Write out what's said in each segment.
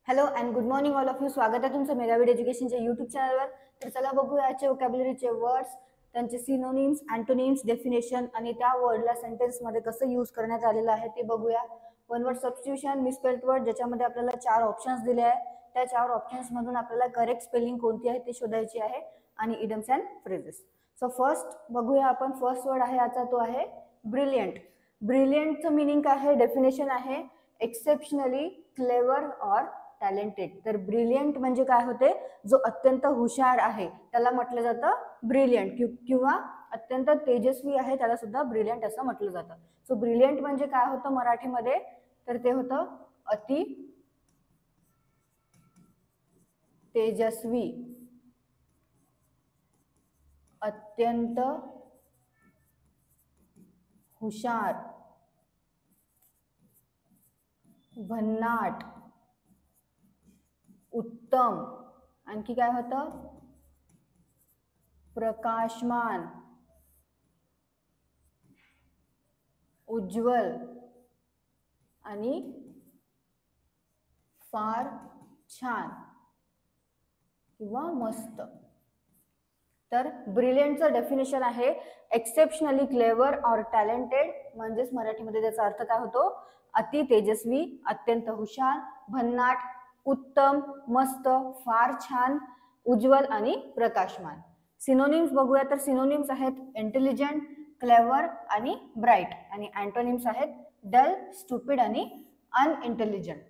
Hello and good morning all of you. स्वागत आहे तुमचं मेगाविड एज्युकेशनच्या यूट्यूब चॅनलवर. तर चला बघूया आजचे वोकॅब्युलरीचे वर्ड्स, त्यांचे सिनोनिम्स, अँटोनिम्स, डेफिनेशन आणि त्या वर्डला सेंटेन्समध्ये कसं यूज करण्यात आलेलं आहे ते बघूया. One word substitution, misspelled word, ज्याच्यामध्ये आपल्याला 4 ऑप्शन्स दिले आहे. त्या 4 ऑप्शन्समधून आपल्याला करेक्ट स्पेलिंग कोणती आहे ते शोधायची आहे आणि इडम्स अँड फ्रेजेस. सो फर्स्ट बघूया आपण. फर्स्ट वर्ड आहे आजचा तो आहे ब्रिलियंट. ब्रिलियंटचं मिनिंग काय आहे, डेफिनेशन आहे एक्सेप्शनली क्लेवर ऑर टॅलेंटेड. तर ब्रिलियंट म्हणजे काय होते, जो अत्यंत हुशार आहे त्याला म्हटलं जातं ब्रिलियंट, किंवा अत्यंत तेजस्वी आहे त्याला सुद्धा ब्रिलियंट असं म्हटलं जातं. सो ब्रिलियंट म्हणजे काय होतं मराठीमध्ये, तर ते होतं अति तेजस्वी, अत्यंत हुशार, भन्नाट, उत्तम, आणखी काय होतं प्रकाशमान, उज्ज्वल आणि फार छान किंवा मस्त. तर ब्रिलियंटचं डेफिनेशन आहे एक्सेप्शनली क्लेवर ऑर टॅलेंटेड, म्हणजेच मराठीमध्ये त्याचा अर्थ काय होतो, अति तेजस्वी, अत्यंत हुशार, भन्नाट, उत्तम, मस्त, फार छान, उज्ज्वल आणि प्रकाशमान. सिनोनिम्स बघूया. तर सिनोनिम्स आहेत इंटेलिजंट, क्लेवर आणि ब्राईट, आणि अँटोनिम्स आहेत डल, स्टुपिड आणि अनइंटेलिजंट.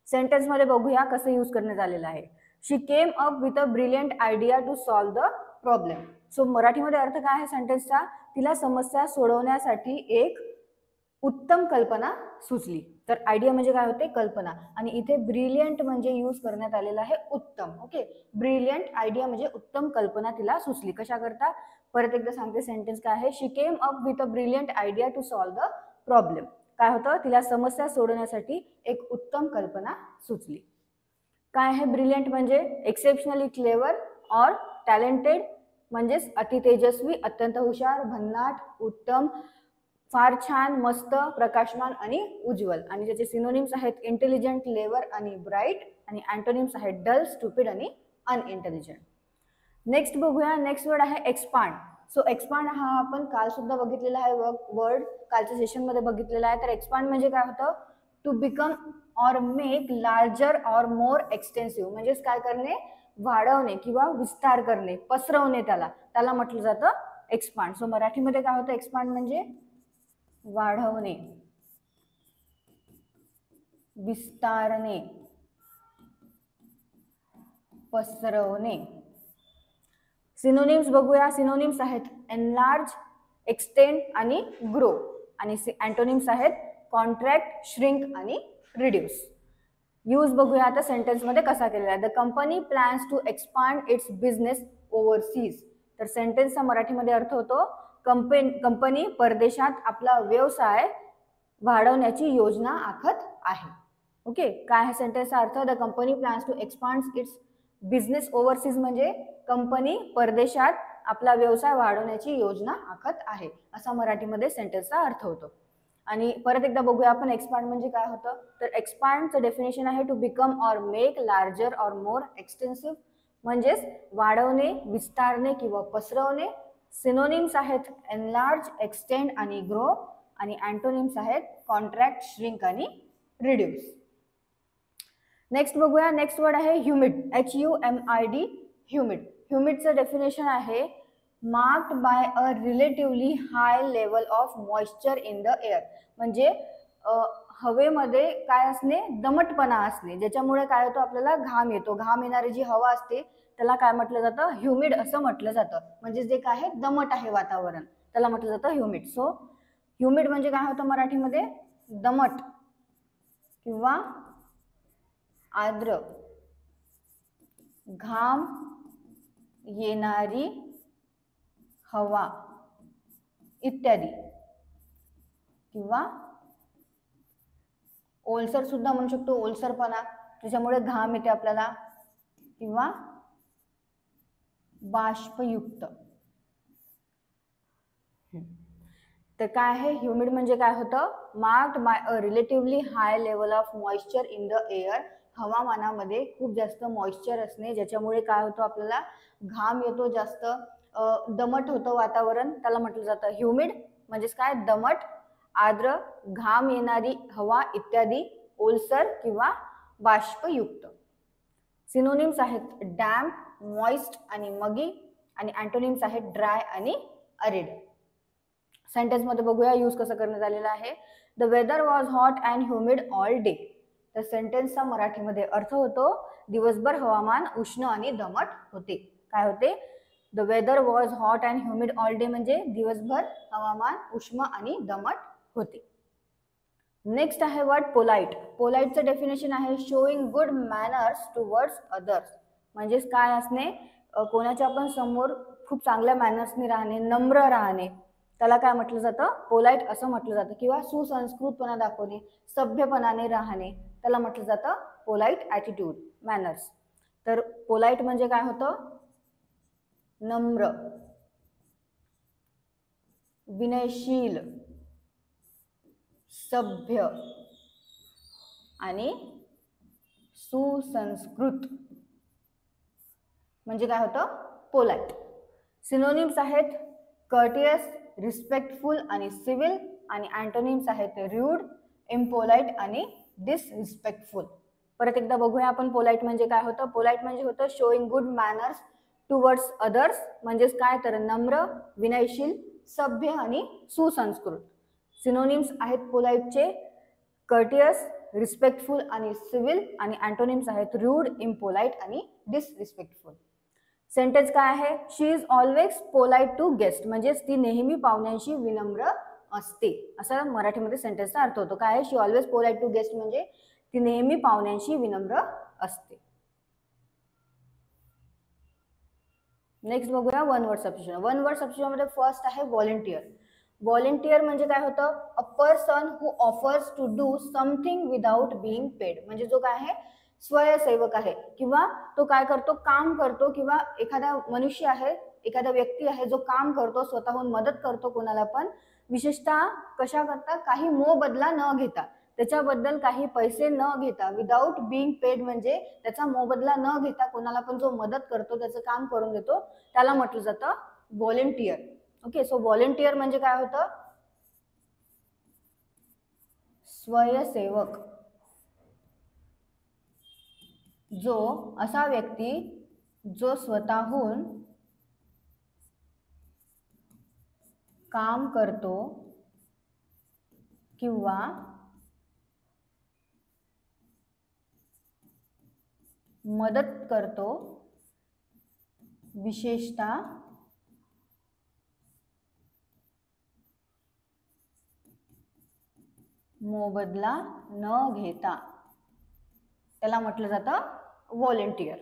सेंटेन्स मध्ये बघूया कसं यूज करण्यात आलेलं आहे. She came up with a brilliant idea to solve the problem. So मराठीमध्ये अर्थ काय आहे सेंटेन्सचा, तिला समस्या सोडवण्यासाठी एक उत्तम कल्पना सुचली. तर आयडिया म्हणजे काय होते, कल्पना, आणि इथे ब्रिलियंट म्हणजे यूज करण्यात आलेला आहे उत्तम. ओके, ब्रिलियंट आयडिया म्हणजे उत्तम कल्पना तिला सुचली. कशा करता, परत एकदा सांगते सेंटेन्स काय आहे. She came up with a brilliant idea to solve the problem. काय होतं, तिला समस्या सोडवण्यासाठी एक उत्तम कल्पना सुचली. काय आहे ब्रिलियंट म्हणजे एक्सेप्शनली क्लेवर ऑर टॅलेंटेड, म्हणजेच अति तेजस्वी, अत्यंत हुशार, भन्नाट, उत्तम, फार छान, मस्त, प्रकाशमान आणि उज्ज्वल. आणि ज्याचे सिनोनिम्स आहेत इंटेलिजंट, क्लेवर आणि ब्राईट, आणि अँटोनिम्स आहेत डल, स्टुपिड आणि अनइंटेलिजंट. नेक्स्ट बघूया. नेक्स्ट वर्ड आहे एक्सपांड. सो एक्सपांड हा आपण काल सुद्धा बघितलेला आहे वर्ड, कालच्या सेशन मध्ये बघितलेला आहे. तर एक्सपांड म्हणजे काय होतं, to become or make larger or more extensive, म्हणजेच काय करणे, वाढवणे किंवा विस्तार करणे, पसरवणे, त्याला म्हटलं जातं एक्सपांड. सो मराठीमध्ये काय होतं, एक्सपांड म्हणजे वाढवणे, विस्तारणे, पसरवणे. सिनोनिम्स बघूया. सिनोनिम्स आहेत एनलार्ज, एक्सटेंड आणि ग्रो, आणि अँटोनिम्स आहेत कॉन्ट्रॅक्ट, श्रिंक आणि रिड्यूस. यूज बघूया आता सेंटेन्स मध्ये कसा केलेला आहे. The company plans to expand its business overseas. तर सेंटेन्सचा मराठीमध्ये अर्थ होतो कंपनी परदेशात आपला व्यवसाय वाढवण्याची योजना आखत आहे. ओके, काय आहे सेंटेन्सचा अर्थ, the company plans to expand its business overseas म्हणजे कंपनी परदेशात आपला व्यवसाय वाढवण्याची योजना आखत आहे, असा मराठीमध्ये सेंटेन्सचा अर्थ होतो. आणि परत एकदा बघूया आपण एक्सपांड म्हणजे काय होतं. तर एक्सपांडचं डेफिनेशन आहे to become or make larger or more extensive, म्हणजेच वाढवणे, विस्तारणे किंवा पसरवणे. सिनोनिम्स आहेत एनलार्ज, एक्सटेंड आणि ग्रो, आणि अँटोनिम्स आहेत कॉन्ट्रॅक्ट, श्रिंक आणि रिड्यूस. नेक्स्ट बघूया. नेक्स्ट वर्ड आहे ह्युमिड, HUMID, ह्युमिड. ह्युमिडचं डेफिनेशन आहे marked by a relatively high level of moisture in the air, म्हणजे हवेमध्ये काय असणे, दमटपणा असणे, ज्याच्यामुळे काय होतं, आपल्याला घाम येतो. घाम येणारी जी हवा असते त्याला काय म्हटलं जातं, ह्युमिड असं म्हटलं जातं. म्हणजे जे काय आहे, दमट आहे वातावरण, त्याला म्हटलं जातं ह्युमिड. सो ह्युमिड म्हणजे काय होतं मराठीमध्ये, दमट किंवा आर्द्र, घाम येणारी हवा इत्यादी, किंवा ओलसर सुद्धा म्हणू शकतो, ओलसरपणा, त्याच्यामुळे घाम येते आपल्याला, किंवा बाष्पयुक्त. तर काय आहे ह्युमिड म्हणजे काय होतं, marked by a relatively high level of moisture in the air. हवामानामध्ये खूप जास्त मॉइश्चर असणे, ज्याच्यामुळे काय होतं आपल्याला घाम येतो जास्त, दमट होतं वातावरण, त्याला म्हटलं जातं ह्युमिड, म्हणजेच काय दमट, आर्द्र, घाम येणारी हवा इत्यादी, ओलसर किंवा बाष्पयुक्त. सिनोनिम्स आहेत डॅम्प, मॉइस्ट आणि मगी, आणि अँटोनिम्स आहेत ड्राय आणि अरिड. सेंटेन्स मध्ये बघूया यूज कसं करण्यात आलेलं आहे. The weather was hot and humid all day. तर सेंटेन्सचा मराठीमध्ये अर्थ होतो दिवसभर हवामान उष्ण आणि दमट होते. काय होते? The weather was hot and humid all day म्हणजे दिवसभर हवामान उष्ण आणि दमट होते. नेक्स्ट आहे वर्ड पोलाइट. पोलाइटचं डेफिनेशन आहे showing good manners towards others. म्हणजेच काय असणे, कोणाच्या आपण समोर खूप चांगल्या मॅनर्सनी राहणे, नम्र राहणे, त्याला काय म्हटलं जातं? पोलाइट असं म्हटलं जातं. किंवा सुसंस्कृतपणा दाखवणे, सभ्यपणाने राहणे, त्याला म्हटलं जातं पोलाइट ॲटिट्यूड, मॅनर्स. तर पोलाइट म्हणजे काय होतं? नम्र, विनयशील, सभ्य आणि सुसंस्कृत म्हणजे काय होतं? पोलाइट. सिनोनिम्स आहेत कर्टियस, रिस्पेक्टफुल आणि सिव्हिल, आणि अँटोनिम्स आहेत रूड, इम्पोलाइट आणि डिसरिस्पेक्टफुल. परत एकदा बघूया आपण पोलाइट म्हणजे काय होतं. पोलाइट म्हणजे होतं showing good manners towards others, म्हणजेच काय तर नम्र, विनयशील, सभ्य आणि सुसंस्कृत. सिनोनिम्स आहेत पोलाइटचे कर्टियस, रिस्पेक्टफुल आणि सिव्हिल, आणि अँटोनिम्स आहेत रूड, इम्पोलाइट आणि डिसरिस्पेक्टफुल. सेंटेन्स काय आहे? She is always polite to guest, म्हणजेच ती नेहमी पाहुण्यांशी विनम्र असते, असा मराठीमध्ये सेंटेन्सचा अर्थ होतो. काय आहे? She always polite to guest म्हणजे ती नेहमी पाहुण्यांशी विनम्र असते. नेक्स्ट बघूया one word substitution. One word substitution मध्ये फर्स्ट आहे व्हॉलेंटियर. व्हॉलेंटियर म्हणजे काय होतं? A person who offers to do something without being paid. म्हणजे जो काय आहे? स्वयंसेवक आहे, किंवा तो काय करतो? काम करतो, किंवा एखादा मनुष्य आहे, एखादा व्यक्ती आहे जो काम करतो, स्वतःहून मदत करतो कोणाला पण, विशेषतः कशा करता? काही मोबदला न घेता, त्याच्याबद्दल काही पैसे न घेता, विदाउट बीइंग पेड म्हणजे त्याचा मोबदला न घेता कोणाला पण जो मदत करतो, त्याचं काम करून देतो, त्याला म्हटलं जातं व्हॉलेंटियर. ओके, सो व्हॉलेंटियर म्हणजे काय होतं? स्वयंसेवक. जो असा व्यक्ती जो स्वतःहून काम करतो किंवा मदत करतो, विशेषतः मोबदला न घेता, त्याला म्हटलं जातं व्हॉलेंटियर.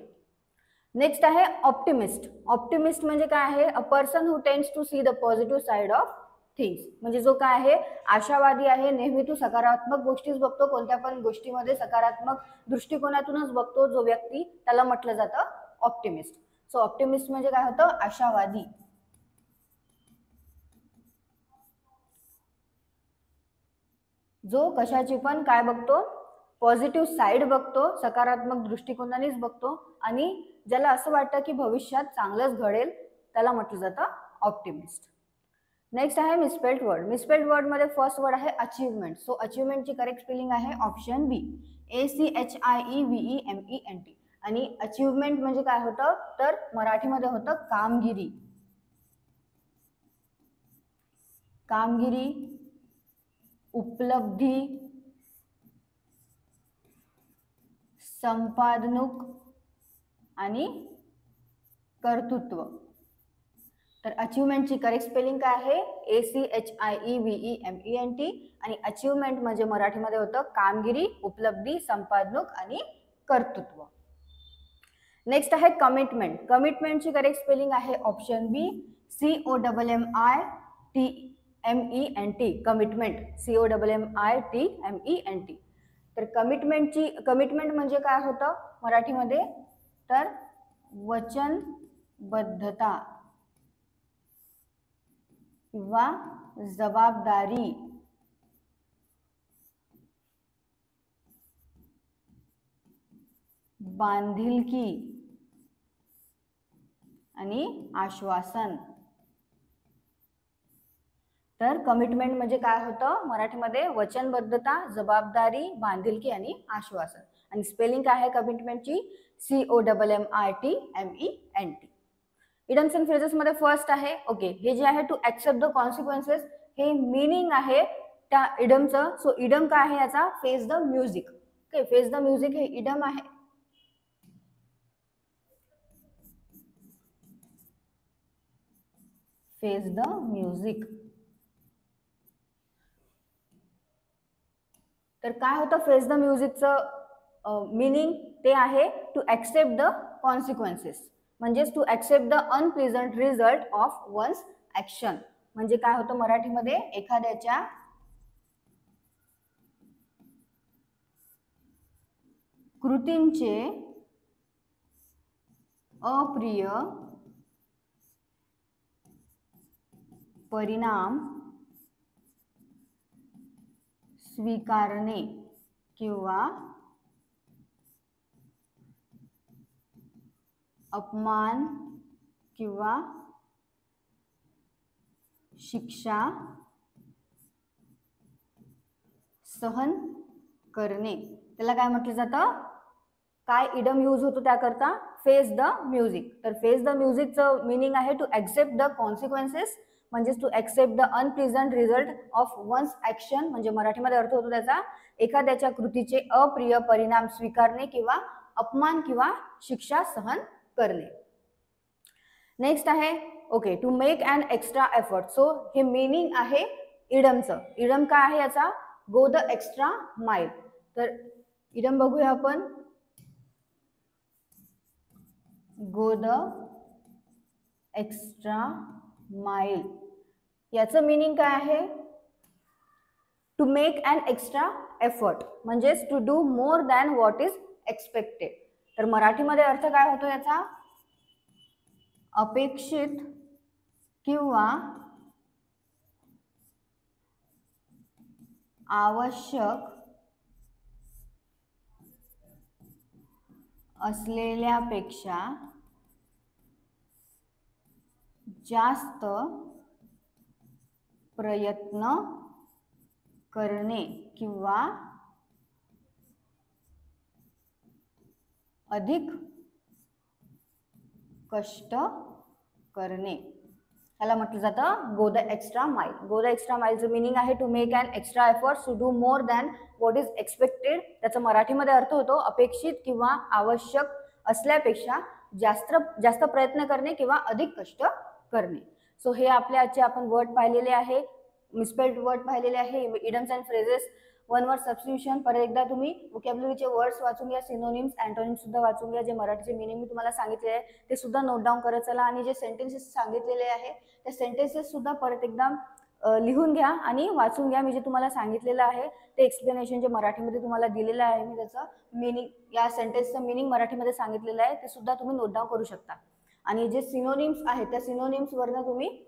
नेक्स्ट आहे ऑप्टिमिस्ट. ऑप्टिमिस्ट म्हणजे काय आहे? A person who tends to see the positive side of things. म्हणजे जो काय आहे? आशावादी आहे, नेहमी तू सकारात्मक गोष्टीच बघतो, कोणत्या पण गोष्टीमध्ये सकारात्मक दृष्टिकोनातूनच बघतो जो व्यक्ती, त्याला म्हटलं जातं ऑप्टिमिस्ट. सो ऑप्टिमिस्ट म्हणजे काय होतं? आशावादी. जो कशाची पण काय बघतो? पॉझिटिव्ह साइड बघतो, सकारात्मक दृष्टिकोनानेच बघतो, आणि ज्याला असं वाटतं की भविष्यात चांगलंच घडेल, त्याला म्हटलं जातं ऑप्टिमिस्ट. नेक्स्ट आहे मिसस्पेल्ड वर्ड. मिसस्पेल्ड वर्ड मध्ये फर्स्ट वर्ड आहे अचीवमेंट. सो अचीवमेंटची करेक्ट स्पेलिंग आहे ऑप्शन बी, ACHIEVEMENT. आणि अचीवमेंट म्हणजे काय होतं? तर मराठीमध्ये होतं कामगिरी. कामगिरी, उपलब्धी, संपादनुक आणि कर्तृत्व. तर अचीवमेंटची करेक्ट स्पेलिंग काय आहे? ACHIEVEMENT. आणि अचीवमेंट म्हणजे मराठीमध्ये होतं कामगिरी, उपलब्धी, संपादनुक आणि कर्तृत्व. नेक्स्ट आहे कमिटमेंट. कमिटमेंटची करेक्ट स्पेलिंग आहे ऑप्शन बी, COMMITMENT. Commitment, COMMITMENT. तर कमिटमेंट म्हणजे काय होतं मराठीमध्ये? तर वचनबद्धता किंवा जबाबदारी. बांधिलकी आणि आश्वासन. तर कमिटमेंट म्हणजे काय होतं मराठीमध्ये? वचनबद्धता, जबाबदारी, बांधिलकी आणि आश्वासन. आणि स्पेलिंग काय आहे कमिटमेंटची? COMMITMENT. इडम्स अँड फ्रेजेस मध्ये फर्स्ट आहे ओके, हे जे आहे टू ऍक्सेप्ट द कॉन्सिक्वेन्सेस, हे मीनिंग आहे त्या इडमचं. सो इडम काय आहे याचा? Face the music. Okay, face the music हे इडम आहे. Face the music. तर काय होतं फेस द म्युझिकचं मीनिंग? ते आहे टू ऍक्सेप्ट द कॉन्सिक्वेन्सेस, म्हणजेच to accept the unpleasant result of one's action. म्हणजे काय होतं मराठीमध्ये? एखाद्याच्या कृतींचे अप्रिय परिणाम स्वीकारणे किंवा अपमान किंवा शिक्षा सहन करणे, त्याला काय म्हटलं जातं? काय इडम यूज होतो त्याकरता? Face the music. तर फेस द म्युझिकचं मिनिंग आहे टू ऍक्सेप्ट द कॉन्सिक्वेन्सेस, म्हणजेच to accept the unpleasant result of one's action. म्हणजे मराठीमध्ये अर्थ होतो त्याचा एखाद्याच्या कृतीचे अप्रिय परिणाम स्वीकारणे किंवा अपमान किंवा शिक्षा सहन करणे. नेक्स्ट आहे okay, to make an extra effort. So हे मीनिंग आहे इडमचं. इडम काय आहे याचा? गो द एक्स्ट्रा माइल. तर इडम बघूया आपण. गो द एक्स्ट्रा माइल याचं मीनिंग काय आहे? To make an extra effort, म्हणजेच to do more than what is expected. तर मराठीमध्ये अर्थ काय होतो याचा? अपेक्षित किंवा आवश्यक असलेल्यापेक्षा जास्त प्रयत्न करणे किंवा अधिक कष्ट करणे, त्याला म्हटलं जातं गो the extra mile. Go the extra माइलचं मिनिंग आहे to make an extra effort, to do more than what is expected. त्याचा मराठीमध्ये अर्थ होतो अपेक्षित किंवा आवश्यक असल्यापेक्षा जास्त प्रयत्न करणे किंवा अधिक कष्ट करणे. सो हे आपल्या आजचे आपण वर्ड पाहिलेले आहे, मिसस्पेल्ड वर्ड पाहिलेले आहे, idioms and phrases, one word substitution. परत एकदा तुम्ही वोकॅब्युलरीचे वर्ड्स वाचून घ्या, सिनोनिम्स, अँटोनिम्स सुद्धा वाचून घ्या. जे मराठीचे मिनिंग मी तुम्हाला सांगितले आहे ते सुद्धा नोट डाऊन करत चला. आणि जे सेंटेन्सेस सांगितलेले आहे त्या सेंटेन्सेस सुद्धा परत एकदा लिहून घ्या आणि वाचून घ्या. मी जे तुम्हाला सांगितलेलं आहे ते एक्सप्लेनेशन जे मराठीमध्ये तुम्हाला दिलेलं आहे मी त्याचं मिनिंग, या सेंटेन्सचं मिनिंग मराठीमध्ये सांगितलेलं आहे ते सुद्धा तुम्ही नोट डाऊन करू शकता. आणि जे सिनोनिम्स आहेत त्या सिनोनिम्स वरनं तुम्ही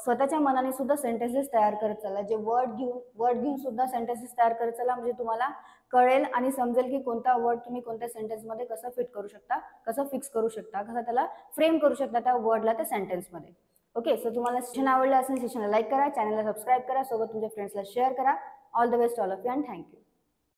स्वतःच्या मनाने सुद्धा सेंटेन्सेस तयार करत चला. जे वर्ड घेऊन सुद्धा सेंटेन्सेस तयार करत चला, म्हणजे तुम्हाला कळेल आणि समजेल की कोणता वर्ड तुम्ही कोणत्या सेंटेन्समध्ये कसं फिट करू शकता, कसं फिक्स करू शकता, कसं त्याला फ्रेम करू शकता त्या वर्डला त्या सेंटेन्समध्ये. ओके, सो तुम्हाला सेशन आवडलं असेल सेशनला लाईक करा, चॅनलला सबस्क्राईब करा, सोबत तुमच्या फ्रेंड्सला शेअर करा. All the best all of you and thank you.